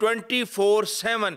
24/7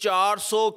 400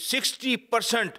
60%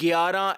11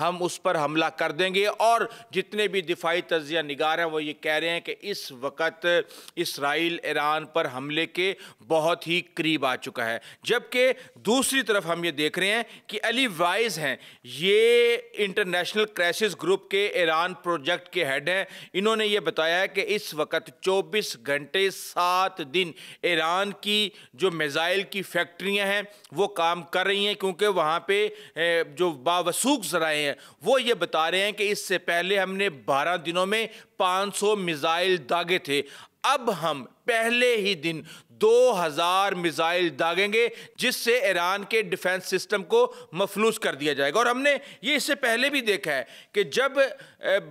ہم اس پر حملہ کر دیں گے، اور جتنے بھی دفاعی تجزیہ نگار ہیں وہ یہ کہہ رہے ہیں کہ اس وقت اسرائیل ایران پر حملے کے بہت ہی قریب آ چکا ہے۔ جبکہ دوسری طرف ہم یہ دیکھ رہے ہیں کہ علی وائز ہیں، یہ انٹرنیشنل کرائسس گروپ کے ایران پروجیکٹ کے ہیڈ ہیں، انہوں نے یہ بتایا ہے کہ اس وقت 24 گھنٹے 7 دن ایران کی جو میزائل کی فیکٹریاں ہیں وہ کام کر رہی ہیں، کیونکہ وہاں پہ جو باوثوق ذرائع ہیں وہ یہ بتا رہے ہیں کہ اس سے پہلے ہم نے 12 دنوں میں 500 میزائل داغے تھے، اب ہم پہلے ہی دن 2000 میزائل داغیں گے، جس سے ایران کے ڈیفنس سسٹم کو مفلوج کر دیا جائے گا۔ اور ہم نے یہ اس سے پہلے بھی دیکھا ہے کہ جب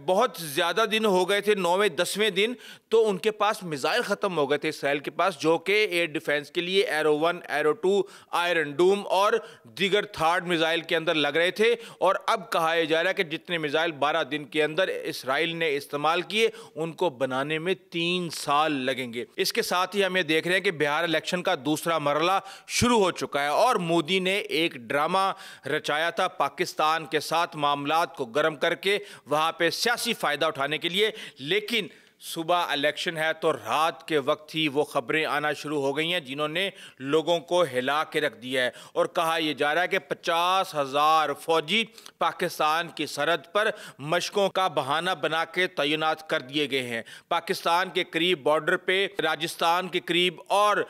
بہت زیادہ دن ہو گئے تھے، 9ویں 10ویں دن، تو ان کے پاس میزائل ختم ہو گئے تھے اسرائیل کے پاس، جو کہ ایئر ڈیفنس کے لیے ایرو 1 ایرو 2 آئرن ڈوم اور دیگر تھارڈ میزائل کے اندر لگ رہے تھے، اور اب کہا جا رہا ہے کہ جتنے میزائل 12 دن کے اندر اسرائیل نے استعمال کیے ان کو بنانے میں 3 سال لگیں گے۔ اس کے ساتھ ہی ہم یہ دیکھ رہے ہیں کہ بہار الیکشن کا دوسرا مرحلہ شروع ہو چکا ہے، اور مودی نے ایک ڈرامہ رچایا تھا پاکستان کے ساتھ معاملات کو گرم کر کے وہاں پہ سیاسی فائدہ اٹھانے کے لیے، لیکن صبح الیکشن ہے تو رات کے وقت ہی وہ خبریں آنا شروع ہو گئی ہیں جنہوں نے لوگوں کو ہلا کے رکھ دیا ہے، اور کہا یہ جا رہا ہے کہ 50,000 فوجی پاکستان کی سرحد پر مشقوں کا بہانہ بنا کے تعینات کر دیے گئے ہیں۔ پاکستان کے قریب بارڈر پہ، راجستھان کے قریب اور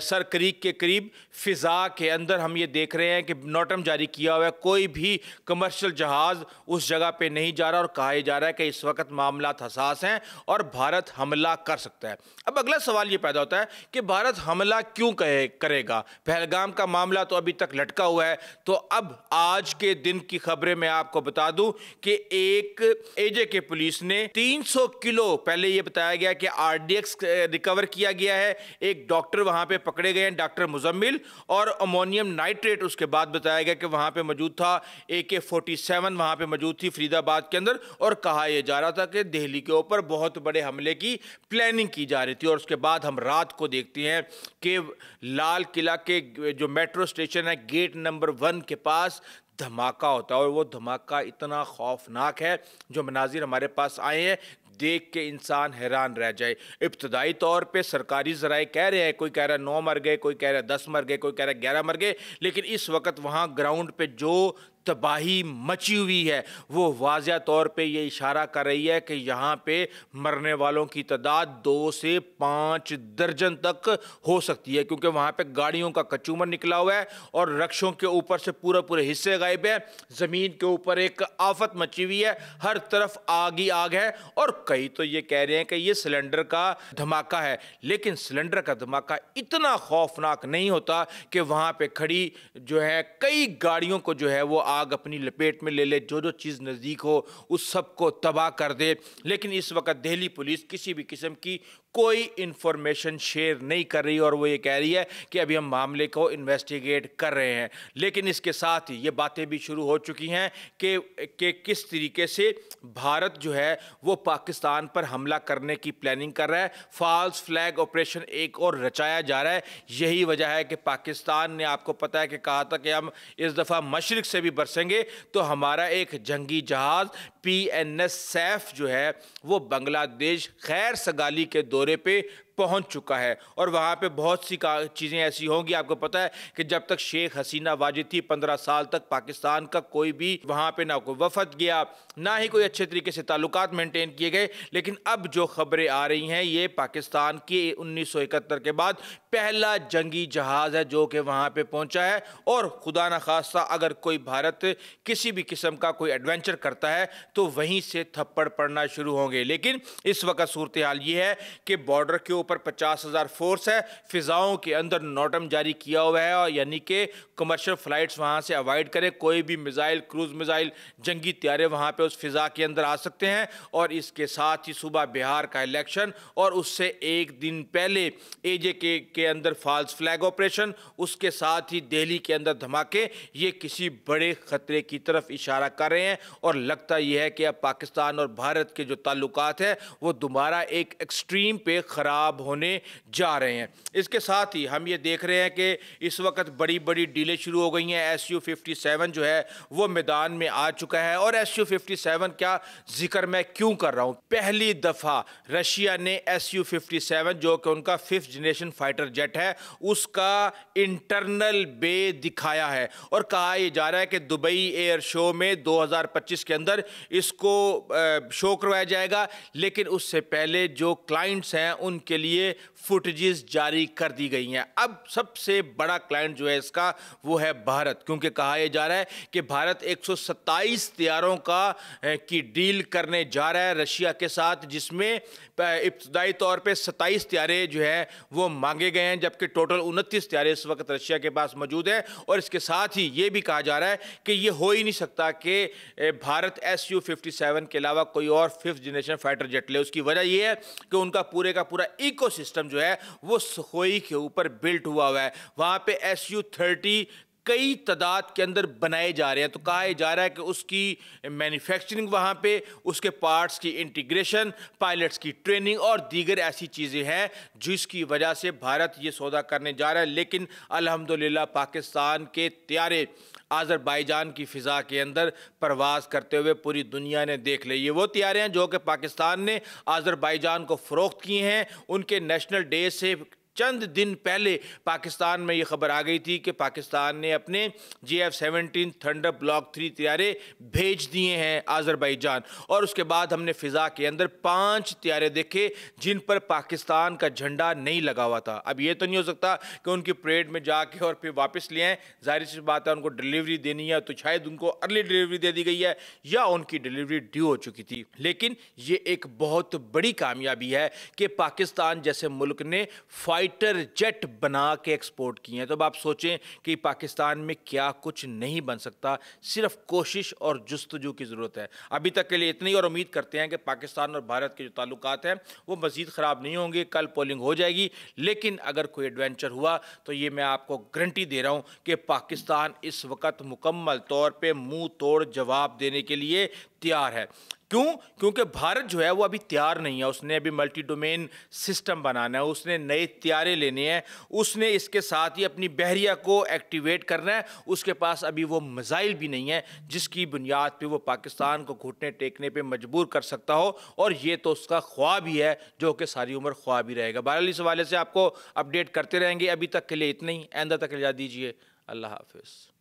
سر کریک کے قریب فضا کے اندر ہم یہ دیکھ رہے ہیں کہ نوٹم جاری کیا ہوا ہے، کوئی بھی کمرشل جہاز اس جگہ پہ نہیں جا رہا، اور کہا یہ جا رہا ہے کہ اس وقت معاملات حساس ہیں اور بھارت حملہ کر سکتا ہے۔ اب اگلا سوال یہ پیدا ہوتا ہے کہ بھارت حملہ کیوں کرے گا؟ پہلگام کا معاملہ تو ابھی تک لٹکا ہوا ہے، تو اب آج کے دن کی خبریں میں آپ کو بتا دوں کہ ایک اے جے کے پولیس نے 300 کلو، پہلے یہ بتایا گیا کہ آر ڈی ایکس ریکور کیا گیا ہے، ایک ڈاکٹر وہاں پہ پکڑے گئے ہیں، ڈاکٹر مزمل، اور امونیم نائٹریٹ اس کے بعد بتایا گیا کہ وہاں پہ موجود تھا، AK-47 وہاں پہ موجود تھی فرید آباد کے اندر، اور کہا یہ جا رہا تھا کہ دہلی کے اوپر بہت بڑے حملے کی پلاننگ کی جا رہی تھی۔ اور اس کے بعد ہم رات کو دیکھتے ہیں کہ لال قلعہ کے جو میٹرو اسٹیشن ہے گیٹ نمبر 1 کے پاس دھماکہ ہوتا ہے، اور وہ دھماکہ اتنا خوفناک ہے، جو مناظر ہمارے پاس آئے ہیں دیکھ کے انسان حیران رہ جائے۔ ابتدائی طور پہ سرکاری ذرائع کہہ رہے ہیں، کوئی کہہ رہا ہے 9 مر گئے، کوئی کہہ رہا ہے 10 مر گئے، کوئی کہہ رہا ہے 11 مر گئے، لیکن اس وقت وہاں گراؤنڈ پہ جو تباہی مچی ہوئی ہے وہ واضح طور پہ یہ اشارہ کر رہی ہے کہ یہاں پہ مرنے والوں کی تعداد 2 سے 5 درجن تک ہو سکتی ہے، کیونکہ وہاں پہ گاڑیوں کا کچومر نکلا ہوا ہے اور رکشوں کے اوپر سے پورے حصے غائب ہیں، زمین کے اوپر ایک آفت مچی ہوئی ہے، ہر طرف آگ ہی آگ ہے، اور کئی تو یہ کہہ رہے ہیں کہ یہ سلنڈر کا دھماکہ ہے، لیکن سلنڈر کا دھماکہ اتنا خوفناک نہیں ہوتا کہ وہاں پہ کھڑی جو ہے کئی گاڑیوں کو جو ہے وہ آگ اپنی لپیٹ میں لے لے، جو چیز نزدیک ہو اس سب کو تباہ کر دے۔ لیکن اس وقت دہلی پولیس کسی بھی قسم کی کوئی انفارمیشن شیئر نہیں کر رہی، اور وہ یہ کہہ رہی ہے کہ ابھی ہم معاملے کو انویسٹیگیٹ کر رہے ہیں، لیکن اس کے ساتھ ہی یہ باتیں بھی شروع ہو چکی ہیں کہ کس طریقے سے بھارت جو ہے وہ پاکستان پر حملہ کرنے کی پلاننگ کر رہا ہے، فالس فلیگ آپریشن ایک اور رچایا جا رہا ہے۔ یہی وجہ ہے کہ پاکستان نے، آپ کو پتا ہے کہ کہا تھا کہ ہم اس دفعہ مشرق سے بھی برسیں گے، تو ہمارا ایک جنگی جہاز PNS سیف جو ہے وہ بنگلہ دیش خیر سگالی کے دورے پہ پہنچ چکا ہے، اور وہاں پہ بہت سی چیزیں ایسی ہوں گی۔ آپ کو پتا ہے کہ جب تک شیخ حسینہ واجد تھی 15 سال تک پاکستان کا کوئی بھی وہاں پہ نہ کوئی وفد گیا، نہ ہی کوئی اچھے طریقے سے تعلقات مینٹین کیے گئے، لیکن اب جو خبریں آ رہی ہیں یہ پاکستان کی 1971 کے بعد پہلا جنگی جہاز ہے جو کہ وہاں پہ پہنچا ہے، اور خدا نخواستہ اگر کوئی بھارت کسی بھی قسم کا کوئی ایڈونچر کرتا ہے تو وہیں سے تھپڑ پڑنا شروع ہوں گے۔ لیکن اس وقت صورتحال یہ ہے کہ بارڈر کے اوپر 50,000 فورس ہے، فضاؤں کے اندر نوٹم جاری کیا ہوا ہے، اور یعنی کہ کمرشل فلائٹس وہاں سے اوائڈ کریں، کوئی بھی میزائل، کروز میزائل، جنگی طیارے وہاں پہ اس فضا کے اندر آ سکتے ہیں۔ اور اس کے ساتھ ہی صبح بہار کا الیکشن، اور اس سے ایک دن پہلے اے جے کے اندر فالس فلیگ آپریشن، اس کے ساتھ ہی دہلی کے اندر دھماکے، یہ کسی بڑے خطرے کی طرف اشارہ کر رہے ہیں، اور لگتا یہ ہے کہ اب پاکستان اور بھارت کے جو تعلقات ہیں وہ دوبارہ ایک ایکسٹریم پہ خراب ہونے جا رہے ہیں۔ اس کے ساتھ ہی ہم یہ دیکھ رہے ہیں کہ اس وقت بڑی بڑی ڈیلیں شروع ہو گئی ہیں۔ SU-57 جو ہے وہ میدان میں آ چکا ہے، اور SU-57 کیا ذکر میں کیوں کر رہا ہوں؟ پہلی دفعہ رشیا نے SU-57 جو کہ ان کا 5th جنریشن فائٹر جیٹ ہے اس کا انٹرنل بے دکھایا ہے، اور کہا یہ جا رہا ہے کہ دبئی ایئر شو میں 2025 کے اندر اس کو شو کروایا جائے گا، لیکن اس سے پہلے جو کلائنٹس ہیں ان کے لیے فوٹیجز جاری کر دی گئی ہیں۔ اب سب سے بڑا کلائنٹ جو ہے اس کا وہ ہے بھارت، کیونکہ کہا یہ جا رہا ہے کہ بھارت 127 طیاروں کی ڈیل کرنے جا رہا ہے رشیا کے ساتھ، جس میں ابتدائی طور پہ 27 طیارے جو ہے وہ مانگے گئے ہیں، جبکہ ٹوٹل 29 طیارے اس وقت رشیا کے پاس موجود ہیں۔ اور اس کے ساتھ ہی یہ بھی کہا جا رہا ہے کہ یہ ہو ہی نہیں سکتا کہ بھارت SU-57 کے علاوہ کوئی اور 5th جنریشن فائٹر جیٹ لے۔ اس کی وجہ یہ ہے کہ ان کا پورا ایکو سسٹم جو ہے وہ سخوئی کے اوپر بلٹ ہوا ہے۔ وہاں پہ SU-30 کئی تعداد کے اندر بنائے جا رہے ہیں، تو کہا جا رہا ہے کہ اس کی مینوفیکچرنگ وہاں پہ، اس کے پارٹس کی انٹیگریشن، پائلٹس کی ٹریننگ اور دیگر ایسی چیزیں ہیں جس کی وجہ سے بھارت یہ سودا کرنے جا رہا ہے۔ لیکن الحمدللہ پاکستان کے طیارے آذربائیجان کی فضا کے اندر پرواز کرتے ہوئے پوری دنیا نے دیکھ لے۔ یہ وہ طیارے ہیں جو کہ پاکستان نے آذربائیجان کو فروخت کیے ہیں۔ ان کے نیشنل ڈے سے چند دن پہلے پاکستان میں یہ خبر آ گئی تھی کہ پاکستان نے اپنے GF-17 تھنڈر بلاک 3 طیارے بھیج دیے ہیں آذربائیجان، اور اس کے بعد ہم نے فضا کے اندر 5 طیارے دیکھے جن پر پاکستان کا جھنڈا نہیں لگا ہوا تھا۔ اب یہ تو نہیں ہو سکتا کہ ان کی پریڈ میں جا کے اور پھر واپس لے آئیں، ظاہر سی بات ہے ان کو ڈیلیوری دینی ہے، تو شاید ان کو ارلی ڈیلیوری دے دی گئی ہے یا ان کی ڈیلیوری ڈیو ہو چکی تھی۔ لیکن یہ ایک بہت بڑی کامیابی ہے کہ پاکستان جیسے ملک نے فائٹر جیٹ بنا کے ایکسپورٹ کی ہیں۔ تو اب آپ سوچیں کہ پاکستان میں کیا کچھ نہیں بن سکتا، صرف کوشش اور جستجو کی ضرورت ہے۔ ابھی تک کے لیے اتنی، اور امید کرتے ہیں کہ پاکستان اور بھارت کے جو تعلقات ہیں وہ مزید خراب نہیں ہوں گے۔ کل پولنگ ہو جائے گی، لیکن اگر کوئی ایڈوینچر ہوا تو یہ میں آپ کو گارنٹی دے رہا ہوں کہ پاکستان اس وقت مکمل طور پہ منہ توڑ جواب دینے کے لیے تیار ہے۔ کیوں؟ کیونکہ بھارت جو ہے وہ ابھی تیار نہیں ہے۔ اس نے ابھی ملٹی ڈومین سسٹم بنانا ہے، اس نے نئے طیارے لینے ہیں، اس نے اس کے ساتھ ہی اپنی بحریہ کو ایکٹیویٹ کرنا ہے۔ اس کے پاس ابھی وہ میزائل بھی نہیں ہے جس کی بنیاد پہ وہ پاکستان کو گھٹنے ٹیکنے پہ مجبور کر سکتا ہو، اور یہ تو اس کا خواب ہی ہے جو کہ ساری عمر خواب ہی رہے گا۔ بہرحال اس حوالے سے آپ کو اپڈیٹ کرتے رہیں گے۔ ابھی تک کے لیے اتنا ہی، آئندہ تک اجازت دیجیے۔ اللہ حافظ۔